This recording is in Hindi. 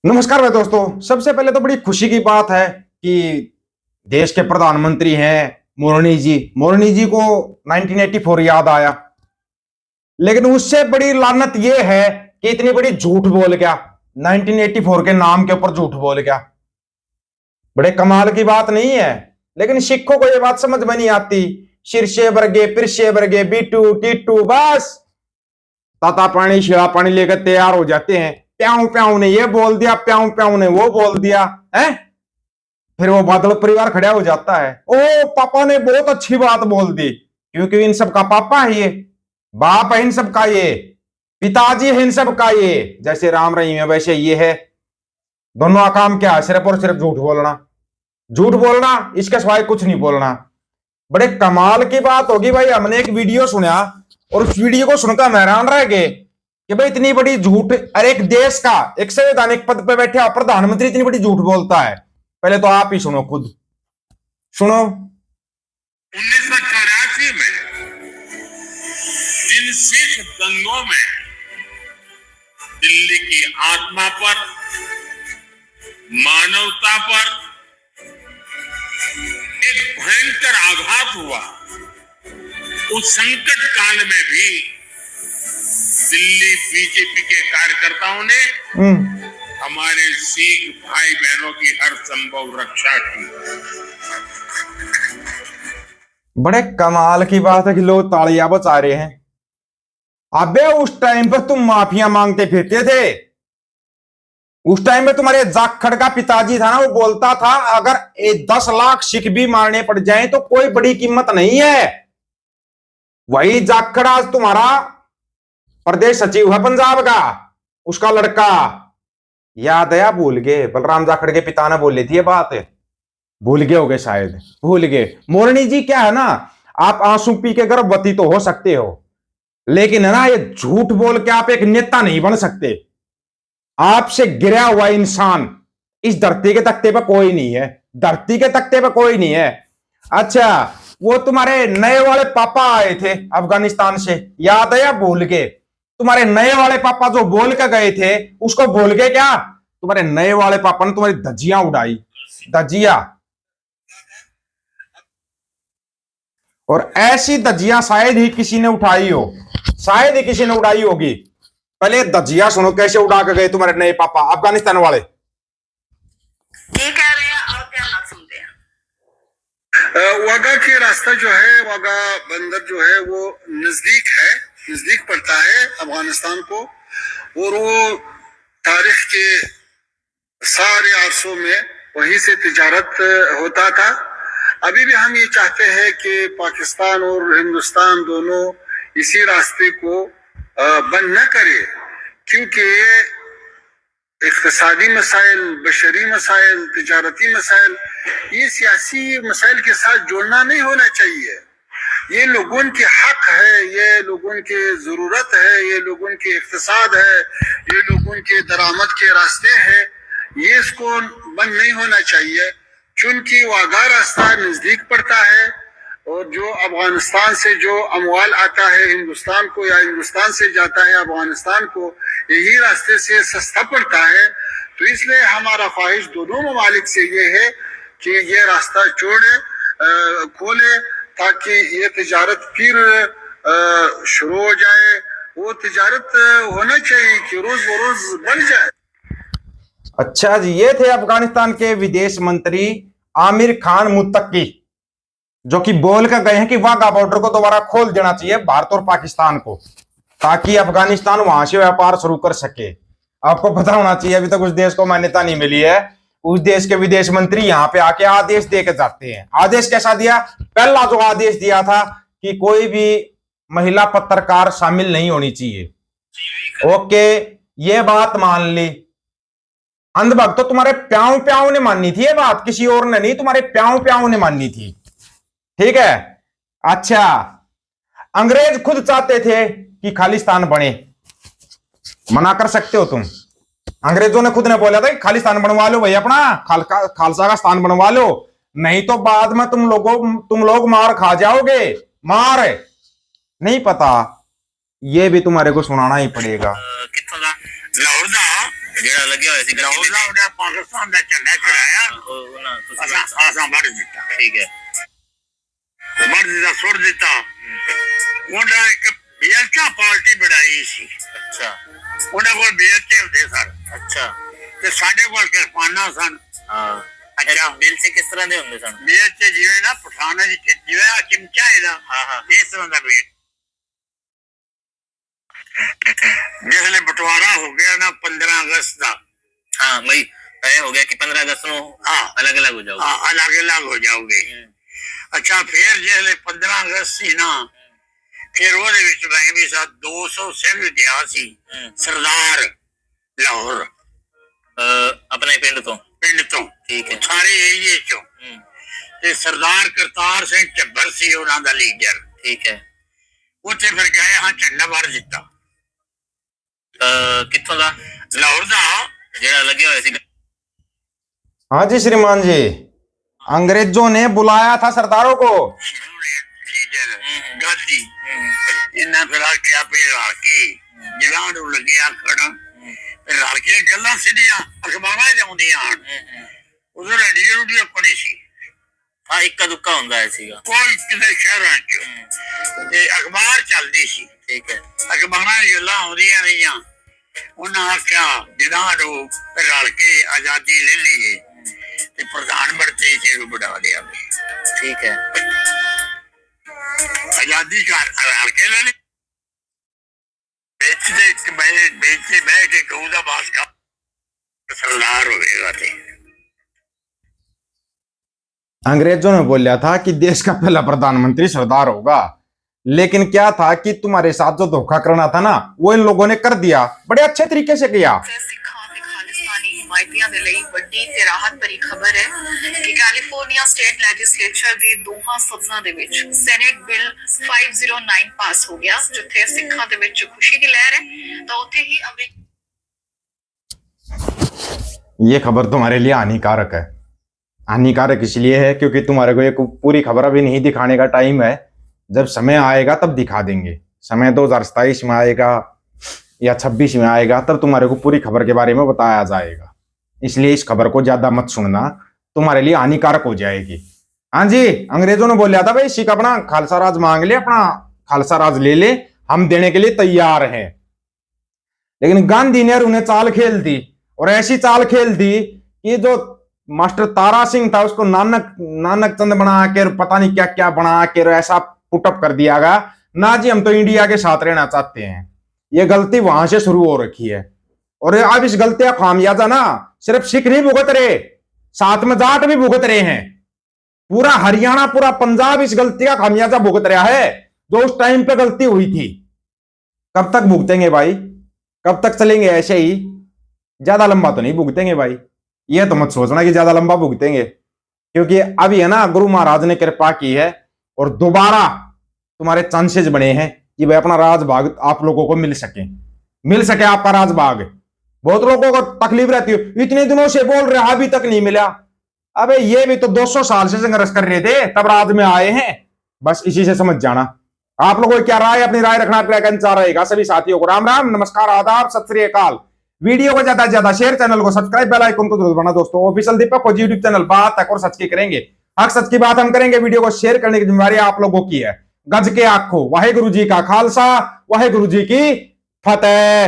नमस्कार भाई दोस्तों। सबसे पहले तो बड़ी खुशी की बात है कि देश के प्रधानमंत्री हैं मोरनी जी को 1984 याद आया। लेकिन उससे बड़ी लानत यह है कि इतनी बड़ी झूठ बोल गया, 1984 के नाम के ऊपर झूठ बोल गया। बड़े कमाल की बात नहीं है, लेकिन सिखों को यह बात समझ में नहीं आती। शीर्षे वर्गे पिरशे वर्गे बीटू टीटू बस ताता पानी शिरा पानी लेकर तैयार हो जाते हैं। प्याऊ प्याऊ ने ये बोल दिया, प्याऊ प्याऊ ने वो बोल दिया है। फिर वो बादल परिवार खड़ा हो जाता है, ओ पापा ने बहुत अच्छी बात बोल दी, क्योंकि इन सब का पापा है, ये बाप है इन सब का, ये पिताजी है इन सब का। ये जैसे राम रहीम है वैसे ये है। दोनों का काम क्या है? सिर्फ और सिर्फ झूठ बोलना, झूठ बोलना, इसके सिवाय कुछ नहीं बोलना। बड़े कमाल की बात होगी भाई। हमने एक वीडियो सुना और उस वीडियो को सुनकर हैरान रह गए कि भाई इतनी बड़ी झूठ, अरे एक देश का एक संवैधानिक पद पे बैठे प्रधानमंत्री इतनी बड़ी झूठ बोलता है। पहले तो आप ही सुनो, खुद सुनो। 1984 में जिन सिख दंगों में दिल्ली की आत्मा पर, मानवता पर एक भयंकर आघात हुआ, उस संकट काल में भी दिल्ली बीजेपी के कार्यकर्ताओं ने हमारे सिख भाई बहनों की हर संभव रक्षा की। बड़े कमाल की बात है कि लोग तालियां बजा रहे हैं। अबे उस टाइम पर तुम माफिया मांगते फिरते थे। उस टाइम में तुम्हारे जाखड़ का पिताजी था ना, वो बोलता था अगर 10 लाख सिख भी मारने पड़ जाए तो कोई बड़ी कीमत नहीं है। वही जाखड़ आज तुम्हारा प्रदेश सचिव है पंजाब का, उसका लड़का। याद है या भूल गए? बलराम जाखड़ के पिता ने बोली थी ये बात, भूल गए होगे शायद, भूल गए। मोरनी जी क्या है ना, आप आंसू पी के गर्भवती तो हो सकते हो, लेकिन है ना ये झूठ बोल के आप एक नेता नहीं बन सकते। आपसे गिरा हुआ इंसान इस धरती के तख्ते पर कोई नहीं है, धरती के तख्ते पर कोई नहीं है। अच्छा, वो तुम्हारे नए वाले पापा आए थे अफगानिस्तान से, याद है या भूल गए? तुम्हारे नए वाले पापा जो बोल के गए थे उसको भूल गए क्या? तुम्हारे नए वाले पापा ने तुम्हारी धज्जियां उड़ाई, धज्जियां। और ऐसी धज्जियां शायद ही किसी ने उठाई हो, शायद ही किसी ने उड़ाई होगी। पहले धज्जियां सुनो कैसे उड़ा के गए तुम्हारे नए पापा अफगानिस्तान वाले। ये कह रहे हैं और क्या ना सुनते हैं। वाघा के रास्ता जो है, वाघा बंदर जो है वो नजदीक है, नजदीक पड़ता है अफगानिस्तान को। और वो तारीख के सारे अरसों में वहीं से तिजारत होता था। अभी भी हम ये चाहते हैं कि पाकिस्तान और हिंदुस्तान दोनों इसी रास्ते को बंद न करे, क्योंकि इक्तिसादी मसाइल, बशरी मसाइल, तिजारती मसाइल, ये सियासी मसाइल के साथ जोड़ना नहीं होना चाहिए। ये लोगों के हक है, ये लोगों की जरूरत है, ये लोगों के इक्तिसाद है, ये लोगों के दरामद के रास्ते हैं। ये इसको बंद नहीं होना चाहिए, क्योंकि वाघा रास्ता नजदीक पड़ता है और जो अफगानिस्तान से जो अमवाल आता है हिंदुस्तान को या हिंदुस्तान से जाता है अफगानिस्तान को, यही रास्ते से सस्ता पड़ता है। तो इसलिए हमारा ख्वाहिश दोनों ममालिक से ये है कि ये रास्ता खोले, ताकि ये तिजारत फिर शुरू हो जाए। वो तिजारत होना चाहिए कि रोज बरोज बढ़ जाए। अच्छा जी, ये थे अफगानिस्तान के विदेश मंत्री आमिर खान मुत्तकी, जो कि बोल कर गए हैं कि वाघा बॉर्डर को दोबारा खोल देना चाहिए भारत और पाकिस्तान को, ताकि अफगानिस्तान वहां से व्यापार शुरू कर सके। आपको पता होना चाहिए अभी तक उस देश को मान्यता नहीं मिली है। उस देश के विदेश मंत्री यहाँ पे आके आदेश दे के जाते हैं। आदेश कैसा दिया? पहला जो आदेश दिया था कि कोई भी महिला पत्रकार शामिल नहीं होनी चाहिए। ओके, ये बात मान ली। अंधभक्त तो तुम्हारे प्याऊ प्याऊ ने माननी थी ये बात, किसी और ने नहीं, तुम्हारे प्याऊ प्याऊ ने माननी थी। ठीक है। अच्छा, अंग्रेज खुद चाहते थे कि खालिस्तान बने, मना कर सकते हो तुम? अंग्रेजों ने खुद ने बोला था कि खालिस्तान बनवा लो भाई, अपना खालसा का स्थान बनवा लो, नहीं तो बाद में तुम लोग मार खा जाओगे। मार नहीं पता, ये भी तुम्हारे को सुनाना ही पड़ेगा। लाहौर दा ਜਿਹੜਾ ਲੱਗਿਆ ਹੋਇਆ ਸੀ ਲਾਹੌਰ ਦਾ ਉਹਨੇ ਪਾਕਿਸਤਾਨ ਦਾ ਝੰਡਾ ਚੜਾਇਆ ਉਹਨਾਂ ਤੁਸੀਂ ਅਸਾਂ ਆਸਾਂ ਵੱਢ ਦਿੱਤਾ ਠੀਕ ਹੈ ਵੱਢ ਦਿੱਤਾ ਸੁੱਟ ਦਿੱਤਾ ਉਹਨਾਂ ਇੱਕ ਬੇਲਚਾ ਪਾਰਟੀ ਬਣਾਈ ਸੀ ਅੱਛਾ ਉਹਨਾਂ ਕੋਲ ਬੇਲਚੇ ਹੁੰਦੇ ਸਨ ਅੱਛਾ ਤੇ ਸਾਡੇ ਕੋਲ ਕਿਰਪਾਨਾਂ ਸਨ ਹਾਂ ਅੱਛਾ ਬਿਲਸੇ ਕਿਸ ਤਰ੍ਹਾਂ ਦੇ ਹੁੰਦੇ ਸਨ ਬੇਲਚੇ ਜਿਵੇਂ ਨਾ ਪਠਾਨਾਂ ਦੀ ਜਿਵੇਂ ਆ ਚਮਚਾ ਇਹਦਾ ਹਾਂ ਹਾਂ ਇਸ ਤਰ੍ਹਾਂ ਦਾ ਬੇਲ ਜਿਸਲੇ ਬਟਵਾਰਾ ਹੋ ਗਿਆ ਨਾ 15 ਅਗਸਤ ਦਾ हाँ भाई तय हो गया कि 15 अगस्त को हाँ अलग अलग हो जाओगे हाँ अलग अलग हो जाओगे अच्छा फिर जिसले 15 अगस्त ਸੀ ਨਾ फिर ਉਹਦੇ ਵਿੱਚ ਮੈਂ ਵੀ ਸਾਥ 200 ਸਿੰਘ ਗਿਆ ਸੀ ਸਰਦਾਰ ਲਾਹੌਰ अपने पिंड तो ठीक है ਸਾਰੇ ਏਰੀਏ ਚੋਂ ਤੇ ਸਰਦਾਰ ਕਰਤਾਰ ਸਿੰਘ ਝੱਬਰ ਸੀ ਉਹਨਾਂ ਦਾ ਲੀਡਰ ठीक है ਉੱਥੇ ਫਿਰ ਗਏ ਹਾਂ ਝੰਡਾ ਵਾਰ ਦਿੱਤਾ कित्थों दा ਲਾਹੌਰ ਦਾ जेड़ा लगे हुए सी हाँ जी श्रीमान जी, अंग्रेजों ने बुलाया था सरदारों को। लीडर गांधी इन्ना फिर आके आपे राके जिला ਨੂੰ ਲੱਗਿਆ ਖੜਨ ਫਿਰ ਰਾਕੇ ਗੱਲਾਂ ਸਿੱਧੀਆਂ ਅਖਬਾਰਾਂ 'ਚ ਆਉਂਦੀਆਂ ਉਧਰ ਰੇਡੀਓ ਕੋਈ ਸੀ हाँ इक्का दुक्का हुंदा है सीगा ਕੋਈ ਕਿਤੇ ਸ਼ਹਿਰਾਂ 'ਚ ਤੇ ਅਖਬਾਰ ਚੱਲਦੀ ਸੀ ठीक है ਅਖਬਾਰਾਂ 'ਚ ਗੱਲਾਂ ਆਉਂਦੀਆਂ ਰਹੀਆਂ ਉਹਨਾਂ ਆਖਿਆ ਜਿਨ੍ਹਾਂ ਨੂੰ ਰਲ ਕੇ ਆਜ਼ਾਦੀ ਲੈ ਲਈਏ ਤੇ ਪ੍ਰਧਾਨ ਮੰਤਰੀ ਜੀ ਨੂੰ ਬਣਾ ਦਿਆਂਗੇ ठीक है ਆਜ਼ਾਦੀ ਘਰ ਰਲ ਕੇ ਲੈ ਲਈ ਵੇਚਦੇ ਬਹਿ ਕੇ ਗਊ ਦਾ ਮਾਸ ਖਾ ਸਰਦਾਰ ਹੋਵੇਗਾ ਤੇ अंग्रेजों ने बोला था कि देश का पहला प्रधानमंत्री सरदार होगा, लेकिन क्या था कि तुम्हारे साथ जो धोखा करना था ना वो इन लोगों ने कर दिया, बड़े अच्छे तरीके से किया। ਸਿੱਖਾਂ ਤੇ ਖਾਲਿਸਤਾਨੀ ਹਿਮਾਇਤੀਆਂ ਦੇ ਲਈ ਵੱਡੀ ਤੇ ਰਾਹਤ ਭਰੀ ਖਬਰ ਹੈ ਕਿ ਕੈਲੀਫੋਰਨੀਆ ਸਟੇਟ ਲੈਜਿਸਲੇਚਰ ਦੀ ਦੋਹਾਂ ਸਦਨਾਂ ਦੇ ਵਿੱਚ ਸੈਨੇਟ ਬਿੱਲ 509 ਪਾਸ ਹੋ ਗਿਆ, ਜਿੱਥੇ ਸਿੱਖਾਂ ਦੇ ਵਿੱਚ ਖੁਸ਼ੀ ਦੀ ਲਹਿਰ ਹੈ ਤਾਂ ਉੱਥੇ ਹੀ ये खबर तुम्हारे लिए हानिकारक है। हानिकारक इसलिए है क्योंकि तुम्हारे को एक पूरी खबर अभी नहीं दिखाने का टाइम है, जब समय आएगा तब दिखा देंगे। समय 2027 में आएगा या 26 में आएगा तब तुम्हारे को पूरी खबर के बारे में बताया जाएगा, इसलिए इस खबर को ज्यादा मत सुनना, तुम्हारे लिए हानिकारक हो जाएगी। हाँ जी, अंग्रेजों ने बोला था भाई सिख अपना खालसा राज मांग ले, अपना खालसा राज ले ले, हम देने के लिए तैयार हैं। लेकिन गांधी ने उन्हें चाल खेल दी, और ऐसी चाल खेल दी कि जो मास्टर तारा सिंह था उसको नानक चंद बना के पता नहीं क्या क्या बना के ऐसा पुटअप कर दिया गया ना जी, हम तो इंडिया के साथ रहना चाहते हैं। ये गलती वहां से शुरू हो रखी है, और अब इस गलती का खामियाजा ना सिर्फ सिख नहीं भुगत रहे, साथ में जाट भी भुगत रहे हैं। पूरा हरियाणा पूरा पंजाब इस गलती का खामियाजा भुगत रहा है जो उस टाइम पे गलती हुई थी। कब तक भुगतेंगे भाई, कब तक चलेंगे ऐसे ही? ज्यादा लंबा तो नहीं भुगतेंगे भाई, ये तो मत सोचना कि ज्यादा लंबा भुगतेंगे, क्योंकि अभी है ना गुरु महाराज ने कृपा की है और दोबारा तुम्हारे चांसेस बने हैं कि भाई अपना राजभाग आप लोगों को मिल सके आपका राजभाग। बहुत लोगों को तकलीफ रहती है, इतने दिनों से बोल रहे अभी तक नहीं मिला। अबे ये भी तो 200 साल से संघर्ष कर रहे थे, तब राज में आए हैं। बस इसी से समझ जाना। आप लोगों की क्या राय, अपनी राय रखना रहेगा। सभी साथियों को राम राम, नमस्कार, आदाब, सत श्री अकाल। वीडियो को ज्यादा से ज्यादा शेयर, चैनल को सब्सक्राइब, बेल आइकन को जरूर दबाना दोस्तों। ऑफिशियल दीपक फौजी यूट्यूब चैनल बात तक और सच की करेंगे, हक सच की बात हम करेंगे। वीडियो को शेयर करने की जिम्मेदारी आप लोगों की है। गज के आखो, वाहेगुरु जी का खालसा, वाहेगुरु जी की फतेह।